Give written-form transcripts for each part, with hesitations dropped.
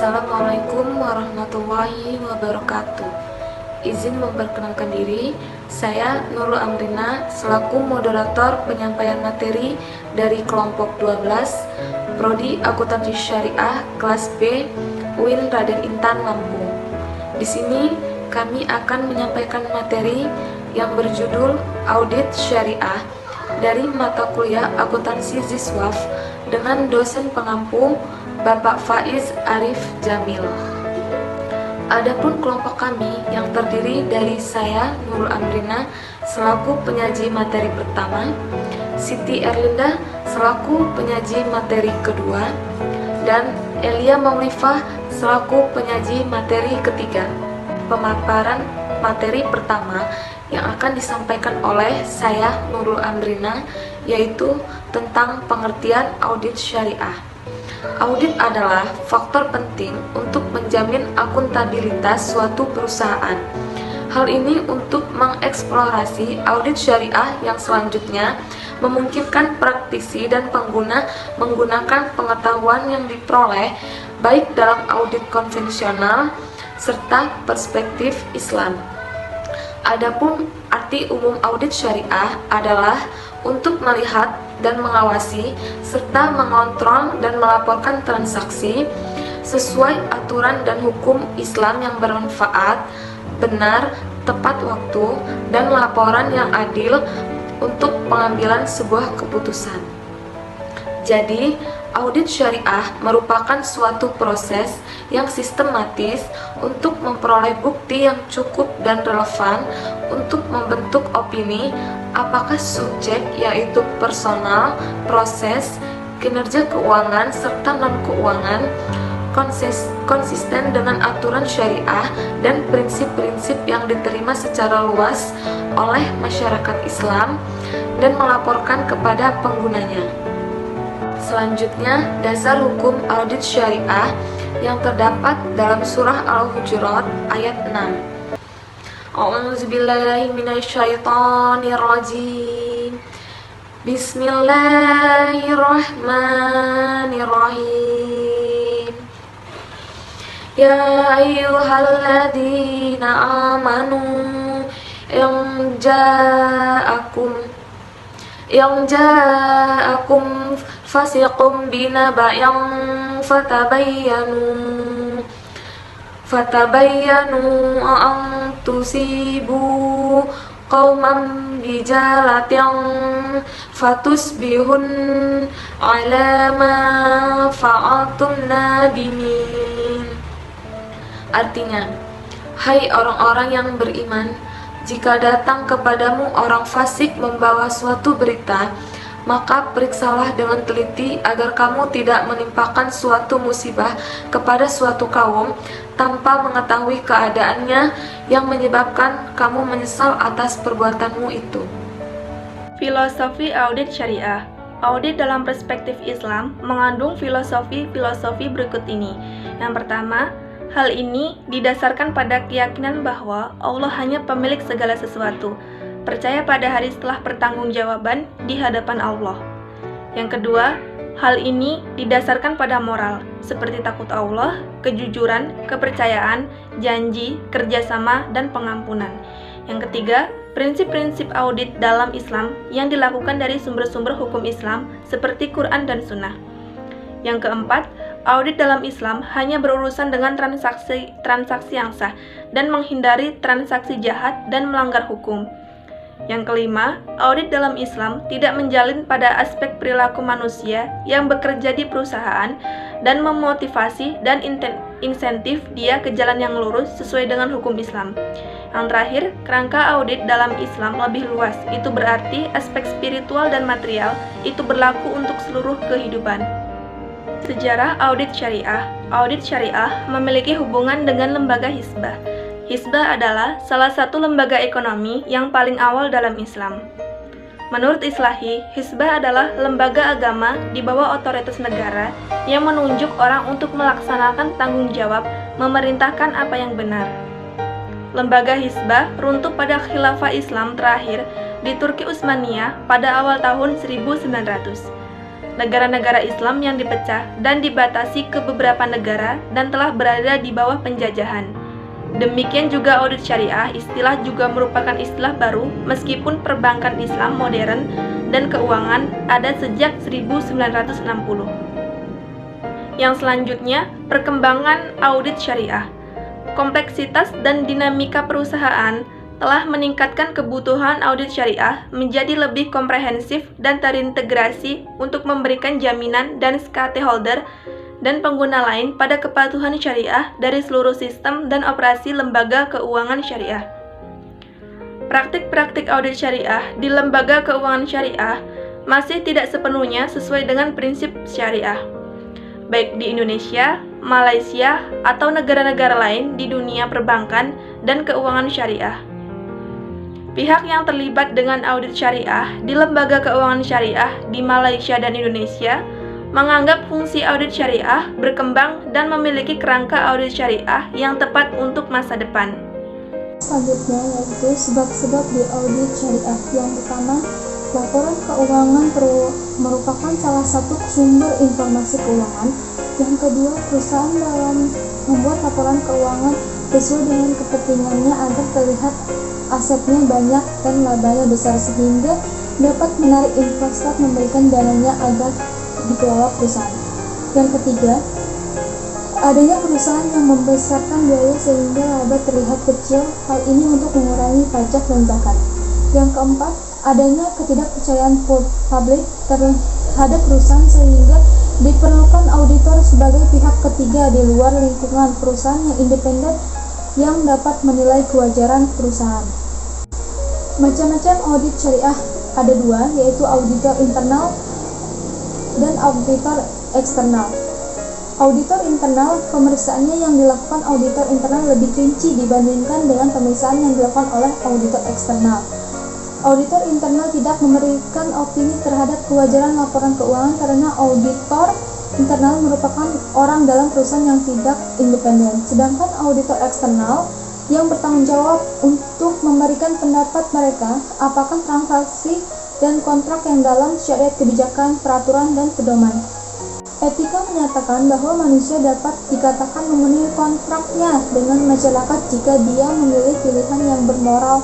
Assalamualaikum warahmatullahi wabarakatuh. Izin memperkenalkan diri, saya Nurul Amrina selaku moderator penyampaian materi dari kelompok 12 Prodi Akuntansi Syariah kelas B UIN Raden Intan Lampung. Di sini kami akan menyampaikan materi yang berjudul Audit Syariah dari mata kuliah Akuntansi Ziswaf dengan dosen pengampu Bapak Faiz Arif Jamil. Adapun kelompok kami yang terdiri dari saya Nurul Amrina selaku penyaji materi pertama, Siti Erlinda selaku penyaji materi kedua, dan Elia Maulifah selaku penyaji materi ketiga. Pemaparan materi pertama yang akan disampaikan oleh saya Nurul Amrina yaitu tentang pengertian audit syariah. Audit adalah faktor penting untuk menjamin akuntabilitas suatu perusahaan. Hal ini untuk mengeksplorasi audit syariah yang selanjutnya memungkinkan praktisi dan pengguna menggunakan pengetahuan yang diperoleh baik dalam audit konvensional serta perspektif Islam. Adapun arti umum audit syariah adalah untuk melihat dan mengawasi serta mengontrol dan melaporkan transaksi sesuai aturan dan hukum Islam yang bermanfaat, benar, tepat waktu, dan laporan yang adil untuk pengambilan sebuah keputusan. Jadi, audit syariah merupakan suatu proses yang sistematis untuk memperoleh bukti yang cukup dan relevan untuk membentuk opini apakah subjek yaitu personal, proses, kinerja keuangan, serta non-keuangan konsisten dengan aturan syariah dan prinsip-prinsip yang diterima secara luas oleh masyarakat Islam dan melaporkan kepada penggunanya. Selanjutnya, dasar hukum audit syariah yang terdapat dalam surah Al-Hujurat ayat 6. A'udzubillahi minasyaitonirrajim. Bismillahirrahmanirrahim. Ya ayyuhalladzina amanu yang ja'akum fasiqum binaba'in fatabayyanu an tusibu qauman bijalatin fatusbihun ala ma fa'altum nadimin. Artinya, hai orang-orang yang beriman, jika datang kepadamu orang fasik membawa suatu berita, maka periksalah dengan teliti agar kamu tidak menimpakan suatu musibah kepada suatu kaum tanpa mengetahui keadaannya yang menyebabkan kamu menyesal atas perbuatanmu itu. Filosofi audit syariah. Audit dalam perspektif Islam mengandung filosofi berikut ini. Yang pertama, hal ini didasarkan pada keyakinan bahwa Allah hanya pemilik segala sesuatu, percaya pada hari setelah pertanggungjawaban di hadapan Allah. Yang kedua, hal ini didasarkan pada moral, seperti takut Allah, kejujuran, kepercayaan, janji, kerjasama, dan pengampunan. Yang ketiga, prinsip-prinsip audit dalam Islam yang dilakukan dari sumber-sumber hukum Islam, seperti Quran dan Sunnah. Yang keempat, audit dalam Islam hanya berurusan dengan transaksi yang sah dan menghindari transaksi jahat dan melanggar hukum. Yang kelima, audit dalam Islam tidak menjalin pada aspek perilaku manusia yang bekerja di perusahaan dan memotivasi dan insentif dia ke jalan yang lurus sesuai dengan hukum Islam. Yang terakhir, kerangka audit dalam Islam lebih luas, itu berarti aspek spiritual dan material itu berlaku untuk seluruh kehidupan. Sejarah audit syariah. Audit syariah memiliki hubungan dengan lembaga Hizbah. Hizbah adalah salah satu lembaga ekonomi yang paling awal dalam Islam. Menurut Islahi, Hizbah adalah lembaga agama di bawah otoritas negara yang menunjuk orang untuk melaksanakan tanggung jawab memerintahkan apa yang benar. Lembaga Hizbah runtuh pada khilafah Islam terakhir di Turki Utsmaniyah pada awal tahun 1900. negara-negara Islam yang dipecah dan dibatasi ke beberapa negara dan telah berada di bawah penjajahan. Demikian juga audit syariah, istilah juga merupakan istilah baru meskipun perbankan Islam modern dan keuangan ada sejak 1960. Yang selanjutnya, perkembangan audit syariah. Kompleksitas dan dinamika perusahaan telah meningkatkan kebutuhan audit syariah menjadi lebih komprehensif dan terintegrasi untuk memberikan jaminan dan stakeholder dan pengguna lain pada kepatuhan syariah dari seluruh sistem dan operasi lembaga keuangan syariah. Praktik-praktik audit syariah di lembaga keuangan syariah masih tidak sepenuhnya sesuai dengan prinsip syariah, baik di Indonesia, Malaysia, atau negara-negara lain di dunia perbankan dan keuangan syariah. Pihak yang terlibat dengan audit syariah di lembaga keuangan syariah di Malaysia dan Indonesia menganggap fungsi audit syariah berkembang dan memiliki kerangka audit syariah yang tepat untuk masa depan. Selanjutnya yaitu sebab-sebab di audit syariah. Yang pertama, laporan keuangan merupakan salah satu sumber informasi keuangan. Yang kedua, perusahaan dalam membuat laporan keuangan sesuai dengan kepentingannya agar terlihat asetnya banyak dan labanya besar sehingga dapat menarik investor memberikan dananya agar dikelola perusahaan. Yang ketiga, adanya perusahaan yang membesarkan biaya sehingga laba terlihat kecil, hal ini untuk mengurangi pajak dan zakat. Yang keempat, adanya ketidakpercayaan publik terhadap perusahaan sehingga diperlukan auditor sebagai pihak ketiga di luar lingkungan perusahaan yang independen yang dapat menilai kewajaran perusahaan. Macam-macam audit syariah ada dua, yaitu auditor internal dan auditor eksternal. Auditor internal, pemeriksaannya yang dilakukan auditor internal lebih rinci dibandingkan dengan pemeriksaan yang dilakukan oleh auditor eksternal. Auditor internal tidak memberikan opini terhadap kewajaran laporan keuangan karena auditor internal merupakan orang dalam perusahaan yang tidak independen. Sedangkan auditor eksternal yang bertanggung jawab untuk memberikan pendapat mereka apakah transaksi dan kontrak yang dalam syariat kebijakan, peraturan, dan pedoman. Etika menyatakan bahwa manusia dapat dikatakan memenuhi kontraknya dengan masyarakat jika dia memilih pilihan yang bermoral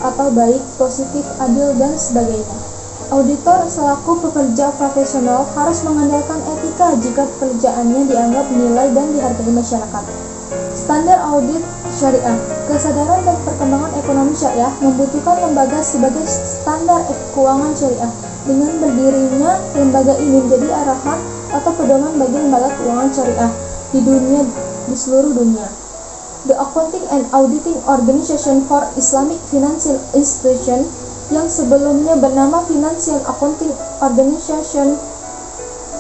atau baik, positif, adil, dan sebagainya. Auditor selaku pekerja profesional harus mengandalkan etika jika pekerjaannya dianggap nilai dan dihargai masyarakat. Standar audit syariah. Kesadaran dan perkembangan ekonomi syariah membutuhkan lembaga sebagai standar keuangan syariah. Dengan berdirinya lembaga ini menjadi arahan atau pedoman bagi lembaga keuangan syariah di seluruh dunia. The Accounting and Auditing Organization for Islamic Financial Institution yang sebelumnya bernama Financial Accounting Organization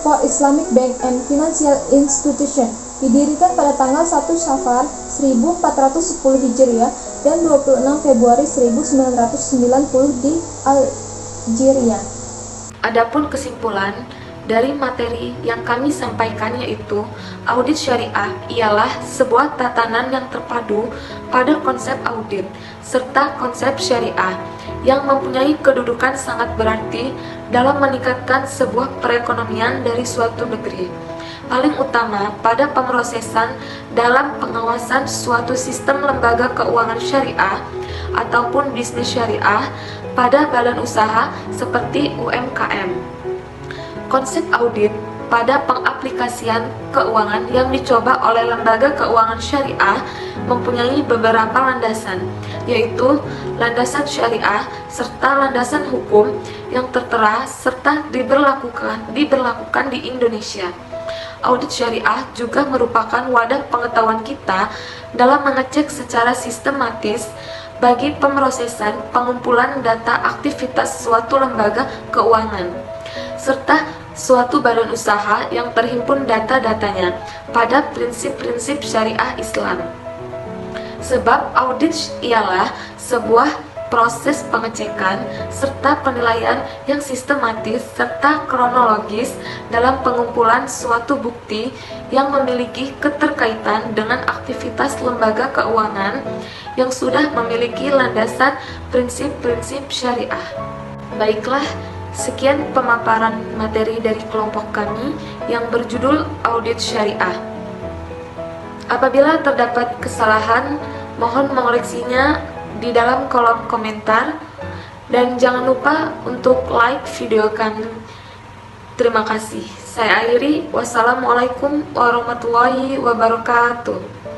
for Islamic Bank and Financial Institution didirikan pada tanggal 1 Safar 1410 Hijriah dan 26 Februari 1990 di Algeria. Adapun kesimpulan dari materi yang kami sampaikan yaitu audit syariah ialah sebuah tatanan yang terpadu pada konsep audit serta konsep syariah yang mempunyai kedudukan sangat berarti dalam meningkatkan sebuah perekonomian dari suatu negeri. Paling utama pada pemrosesan dalam pengawasan suatu sistem lembaga keuangan syariah ataupun bisnis syariah pada badan usaha seperti UMKM. Konsep audit pada pengaplikasian keuangan yang dicoba oleh lembaga keuangan syariah mempunyai beberapa landasan, yaitu landasan syariah serta landasan hukum yang tertera serta diberlakukan di Indonesia. Audit syariah juga merupakan wadah pengetahuan kita dalam mengecek secara sistematis bagi pemrosesan pengumpulan data aktivitas suatu lembaga keuangan serta suatu badan usaha yang terhimpun data-datanya pada prinsip-prinsip syariah Islam. Sebab audit ialah sebuah proses pengecekan serta penilaian yang sistematis serta kronologis dalam pengumpulan suatu bukti yang memiliki keterkaitan dengan aktivitas lembaga keuangan yang sudah memiliki landasan prinsip-prinsip syariah. Baiklah, Sekian pemaparan materi dari kelompok kami yang berjudul Audit Syariah. Apabila terdapat kesalahan, mohon mengoreksinya di dalam kolom komentar dan jangan lupa untuk like video kami. Terima kasih. Saya akhiri. Wassalamualaikum warahmatullahi wabarakatuh.